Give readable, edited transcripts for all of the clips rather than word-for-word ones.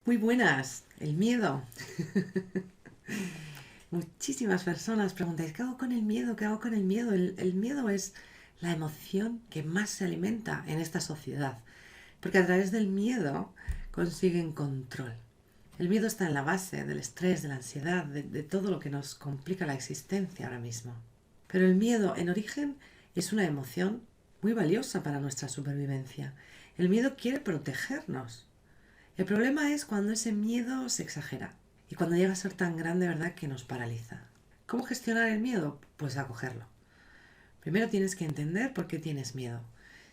Muy buenas, el miedo. Muchísimas personas preguntáis, ¿qué hago con el miedo? ¿Qué hago con el miedo? El miedo es la emoción que más se alimenta en esta sociedad, porque a través del miedo consiguen control. El miedo está en la base del estrés, de la ansiedad, de todo lo que nos complica la existencia ahora mismo. Pero el miedo, en origen, es una emoción muy valiosa para nuestra supervivencia. El miedo quiere protegernos. El problema es cuando ese miedo se exagera y cuando llega a ser tan grande, ¿verdad?, que nos paraliza. ¿Cómo gestionar el miedo? Pues acogerlo. Primero tienes que entender por qué tienes miedo.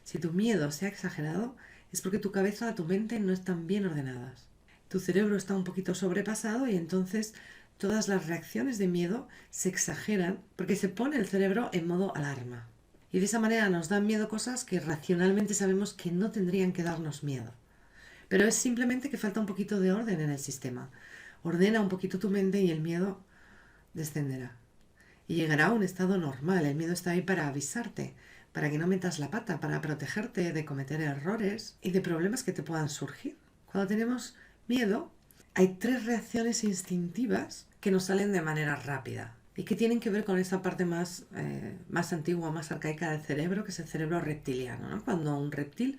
Si tu miedo se ha exagerado, es porque tu cabeza, tu mente no están bien ordenadas. Tu cerebro está un poquito sobrepasado y entonces todas las reacciones de miedo se exageran porque se pone el cerebro en modo alarma. Y de esa manera nos dan miedo cosas que racionalmente sabemos que no tendrían que darnos miedo. Pero es simplemente que falta un poquito de orden en el sistema. Ordena un poquito tu mente y el miedo descenderá. Y llegará a un estado normal. El miedo está ahí para avisarte, para que no metas la pata, para protegerte de cometer errores y de problemas que te puedan surgir. Cuando tenemos miedo, hay tres reacciones instintivas que nos salen de manera rápida y que tienen que ver con esa parte más antigua, más arcaica del cerebro, que es el cerebro reptiliano, ¿no? Cuando un reptil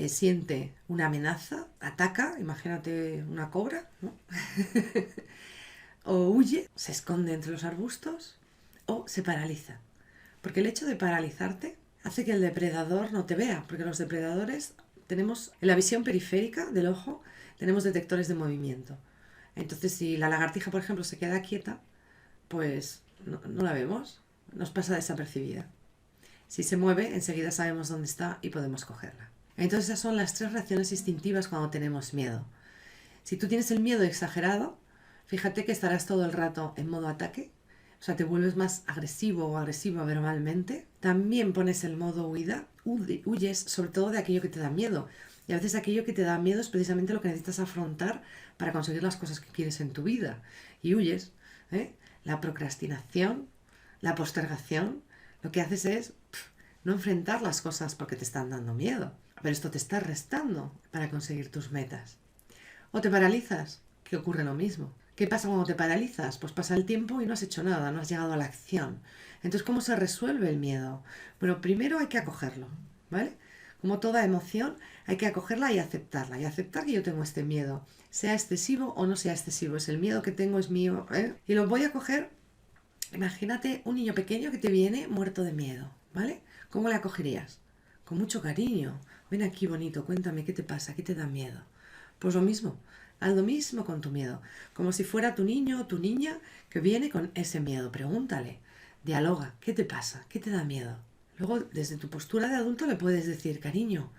siente una amenaza, ataca, imagínate una cobra, ¿no? O huye, se esconde entre los arbustos o se paraliza. Porque el hecho de paralizarte hace que el depredador no te vea, porque los depredadores tenemos en la visión periférica del ojo, tenemos detectores de movimiento. Entonces, si la lagartija, por ejemplo, se queda quieta, pues no la vemos, nos pasa desapercibida. Si se mueve, enseguida sabemos dónde está y podemos cogerla. Entonces esas son las tres reacciones instintivas cuando tenemos miedo. Si tú tienes el miedo exagerado, fíjate que estarás todo el rato en modo ataque, o sea, te vuelves más agresivo o agresiva verbalmente. También pones el modo huida, huyes sobre todo de aquello que te da miedo. Y a veces aquello que te da miedo es precisamente lo que necesitas afrontar para conseguir las cosas que quieres en tu vida. Y huyes. La procrastinación, la postergación, lo que haces es no enfrentar las cosas porque te están dando miedo. Pero esto te está restando para conseguir tus metas. O te paralizas, que ocurre lo mismo. ¿Qué pasa cuando te paralizas? Pues pasa el tiempo y no has hecho nada, no has llegado a la acción. Entonces, ¿cómo se resuelve el miedo? Bueno, primero hay que acogerlo, ¿vale? Como toda emoción, hay que acogerla y aceptarla. Y aceptar que yo tengo este miedo, sea excesivo o no sea excesivo. Es el miedo que tengo, es mío, ¿eh? Y lo voy a coger. Imagínate un niño pequeño que te viene muerto de miedo, ¿vale? ¿Cómo le acogerías? Con mucho cariño. Ven aquí, bonito, cuéntame qué te pasa, qué te da miedo. Pues lo mismo, haz lo mismo con tu miedo. Como si fuera tu niño o tu niña que viene con ese miedo. Pregúntale, dialoga, ¿qué te pasa? ¿Qué te da miedo? Luego, desde tu postura de adulto le puedes decir, cariño,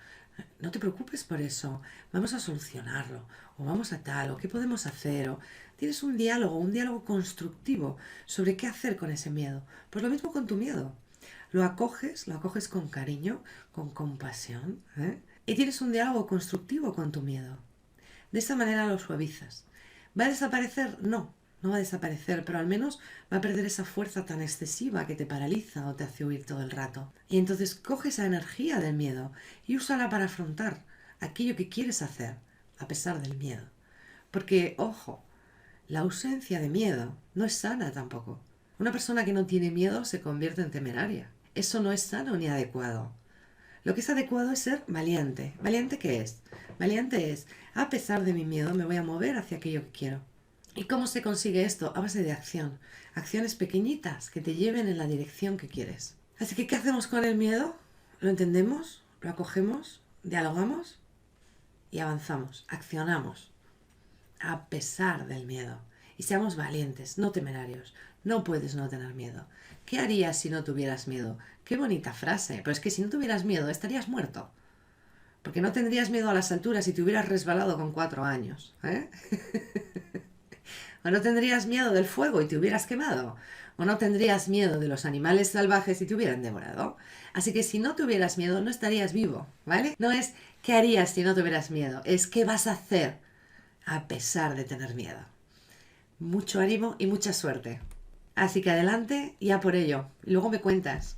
no te preocupes por eso, vamos a solucionarlo, o vamos a tal, o qué podemos hacer, o tienes un diálogo constructivo sobre qué hacer con ese miedo. Pues lo mismo con tu miedo. Lo acoges con cariño, con compasión, ¿eh? Y tienes un diálogo constructivo con tu miedo. De esta manera lo suavizas. ¿Va a desaparecer? No, no va a desaparecer, pero al menos va a perder esa fuerza tan excesiva que te paraliza o te hace huir todo el rato. Y entonces coge esa energía del miedo y úsala para afrontar aquello que quieres hacer, a pesar del miedo. Porque, ojo, la ausencia de miedo no es sana tampoco. Una persona que no tiene miedo se convierte en temeraria. Eso no es sano ni adecuado. Lo que es adecuado es ser valiente. ¿Valiente qué es? Valiente es, a pesar de mi miedo, me voy a mover hacia aquello que quiero. ¿Y cómo se consigue esto? A base de acción. Acciones pequeñitas que te lleven en la dirección que quieres. Así que, ¿qué hacemos con el miedo? ¿Lo entendemos? ¿Lo acogemos? ¿Dialogamos? Y avanzamos. Accionamos. A pesar del miedo. Y seamos valientes, no temerarios. No puedes no tener miedo. ¿Qué harías si no tuvieras miedo? Qué bonita frase. Pero es que si no tuvieras miedo, estarías muerto. Porque no tendrías miedo a las alturas si te hubieras resbalado con 4 años. O no tendrías miedo del fuego y te hubieras quemado. O no tendrías miedo de los animales salvajes y te hubieran devorado. Así que si no tuvieras miedo, no estarías vivo, ¿vale? No es qué harías si no tuvieras miedo, es qué vas a hacer a pesar de tener miedo. Mucho ánimo y mucha suerte. Así que adelante y a por ello. Y luego me cuentas.